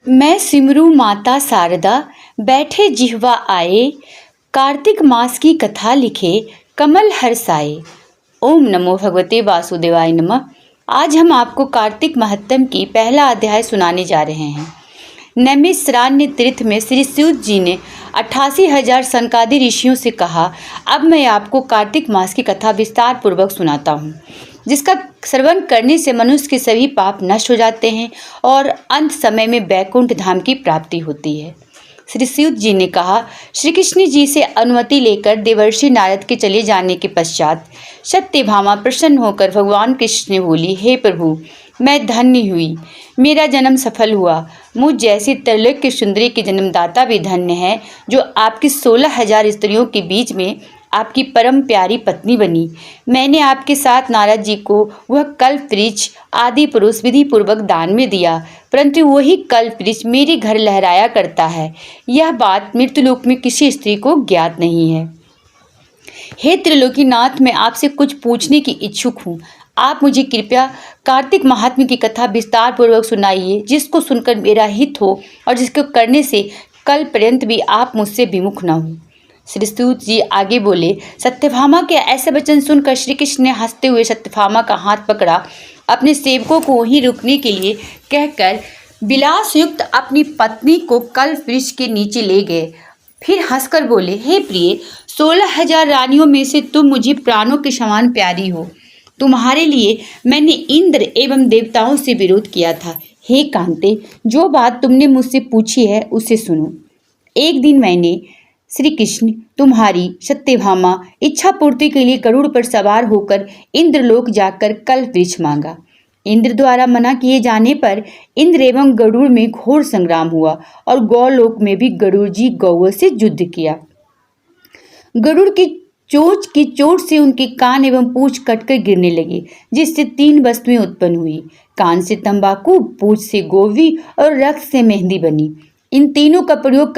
मैं सिमरू माता शारदा, बैठे जिह्वा आए, कार्तिक मास की कथा लिखे, कमल हर्षाए। ओम नमो भगवते वासुदेवाय नमः। आज हम आपको कार्तिक महात्म्य की पहला अध्याय सुनाने जा रहे हैं। नैमिषारण्य तीर्थ में श्री सूत जी ने 88,000 सनकादि ऋषियों से कहा, अब मैं आपको कार्तिक मास की कथा विस्तार पूर्वक सुनाता हूँ, जिसका श्रवण करने से मनुष्य के सभी पाप नष्ट हो जाते हैं और अंत समय में बैकुंठ धाम की प्राप्ति होती है। श्री सूत जी ने कहा, श्री कृष्ण जी से अनुमति लेकर देवर्षि नारद के चले जाने के पश्चात सत्यभामा प्रसन्न होकर भगवान कृष्ण ने बोली, हे प्रभु, मैं धन्य हुई, मेरा जन्म सफल हुआ। मुझ जैसी त्रैलोक्य सुंदरी के जन्मदाता भी धन्य है, जो आपकी 16,000 स्त्रियों के बीच में आपकी परम प्यारी पत्नी बनी। मैंने आपके साथ नारद जी को वह कल्प वृक्ष आदि पुरुष विधि पूर्वक दान में दिया, परंतु वही कल्प वृक्ष मेरे घर लहराया करता है। यह बात मृत्युलोक में किसी स्त्री को ज्ञात नहीं है। हे त्रिलोकीनाथ, मैं आपसे कुछ पूछने की इच्छुक हूँ। आप मुझे कृपया कार्तिक महात्म्य की कथा विस्तार पूर्वक सुनाइए, जिसको सुनकर मेरा हित हो और जिसको करने से कल पर्यंत भी आप मुझसे विमुख न हो। श्री सूत जी आगे बोले, सत्यभामा के ऐसे वचन सुनकर श्री कृष्ण ने हंसते हुए सत्यभामा का हाथ पकड़ा, अपने सेवकों को वहीं रुकने के लिए कहकर विलास युक्त अपनी पत्नी को कल्प वृक्ष के नीचे ले गए। फिर हंसकर बोले, हे प्रिय, 16,000 रानियों में से तुम मुझे प्राणों के समान प्यारी हो। तुम्हारे लिए मैंने इंद्र एवं देवताओं से विरोध किया था। हे कांते, जो बात तुमने मुझसे पूछी है उसे सुनो। एक दिन मैंने श्री कृष्ण तुम्हारी सत्यभामा इच्छा पूर्ति के लिए गरुड़ पर सवार होकर इंद्रलोक जाकर कल्प वृक्ष मांगा। इंद्र द्वारा मना किए जाने पर इंद्र एवं गरुड़ में घोर संग्राम हुआ और गौलोक में भी गरुड़ जी गौओं से युद्ध किया। गरुड़ की चोंच की चोट से उनके कान एवं पूंछ कटकर गिरने लगी, जिससे 3 वस्तुएं उत्पन्न हुई। कान से तंबाकू, पूंछ से गोवी और रक्त से मेहंदी बनी। इन तीनों का प्रयोग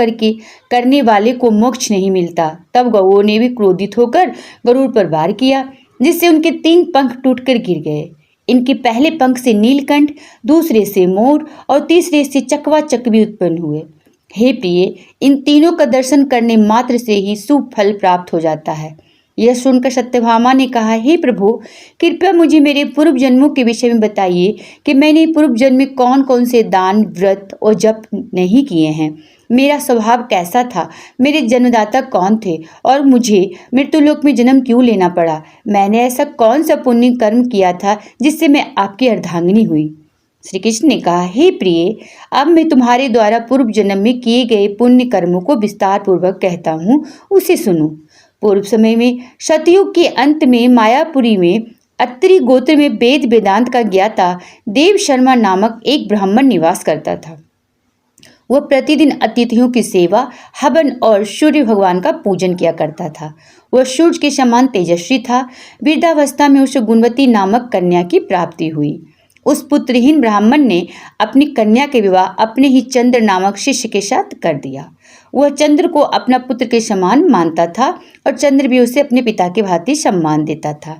करने वाले को मोक्ष नहीं मिलता। तब गौओं ने भी क्रोधित होकर गरुड़ पर वार किया, जिससे उनके 3 पंख टूटकर गिर गए। इनके पहले पंख से नीलकंठ, दूसरे से मोर और तीसरे से चकवा चकवी उत्पन्न हुए। हे प्रिय, इन तीनों का दर्शन करने मात्र से ही शुभ फल प्राप्त हो जाता है। यह सुनकर सत्यभामा ने कहा, हे प्रभु, कृपया मुझे मेरे पूर्व जन्मों के विषय में बताइए कि मैंने पूर्व जन्म में कौन कौन से दान, व्रत और जप नहीं किए हैं। मेरा स्वभाव कैसा था, मेरे जन्मदाता कौन थे और मुझे मृत्युलोक में जन्म क्यों लेना पड़ा। मैंने ऐसा कौन सा पुण्य कर्म किया था जिससे मैं आपकी अर्धांगिनी हुई। श्री कृष्ण ने कहा, हे प्रिय, अब मैं तुम्हारे द्वारा पूर्व जन्म में किए गए पुण्य कर्मों को विस्तार पूर्वक कहता हूँ, उसे सुनो। पूर्व समय में सतयुग के अंत में मायापुरी में अत्रि गोत्र में वेद वेदांत का ज्ञाता देव शर्मा नामक एक ब्राह्मण निवास करता था। वह प्रतिदिन अतिथियों की सेवा, हवन और सूर्य भगवान का पूजन किया करता था। वह सूर्य के समान तेजस्वी था। वृद्धावस्था में उसे गुणवती नामक कन्या की प्राप्ति हुई। उस पुत्रहीन ब्राह्मण ने अपनी कन्या के विवाह अपने ही चंद्र नामक शिष्य के साथ कर दिया। वह चंद्र को अपना पुत्र के समान मानता था और चंद्र भी उसे अपने पिता के भांति सम्मान देता था।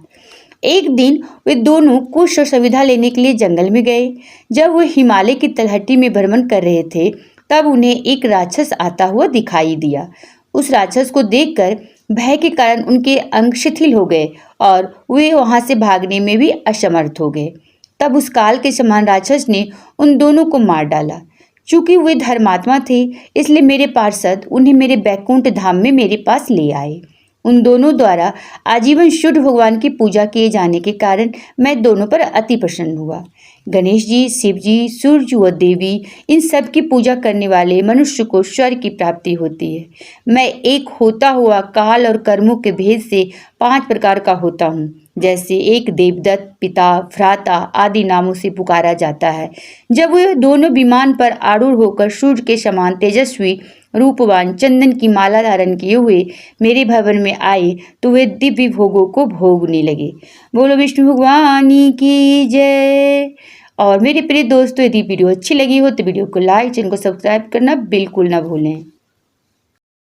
एक दिन वे दोनों कुश और सुविधा लेने के लिए जंगल में गए। जब वे हिमालय की तलहटी में भ्रमण कर रहे थे, तब उन्हें एक राक्षस आता हुआ दिखाई दिया। उस राक्षस को देखकर भय के कारण उनके अंग शिथिल हो गए और वे वहां से भागने में भी असमर्थ हो गए। तब उस काल के समान राक्षस ने उन दोनों को मार डाला। चूंकि वे धर्मात्मा थे, इसलिए मेरे पार्षद उन्हें मेरे बैकुंठ धाम में मेरे पास ले आए। उन दोनों द्वारा आजीवन शुद्ध भगवान की पूजा किए जाने के कारण मैं दोनों पर अति प्रसन्न हुआ। गणेश जी, शिव जी, सूर्य व देवी, इन सब की पूजा करने वाले मनुष्य को स्वर्ग की प्राप्ति होती है। मैं एक होता हुआ काल और कर्मों के भेद से 5 प्रकार का होता हूँ। जैसे एक देवदत्त, पिता, भ्राता आदि नामों से पुकारा जाता है। जब वे दोनों विमान पर आरूढ़ होकर सूर्य के समान तेजस्वी, रूपवान, चंदन की माला धारण किए हुए मेरे भवन में आए, तो वे दिव्य भोगों को भोगने लगे। बोलो विष्णु भगवान की जय। और मेरे प्रिय दोस्तों, यदि वीडियो अच्छी लगी हो तो वीडियो को लाइक, चैनल को सब्सक्राइब करना बिल्कुल ना भूलें।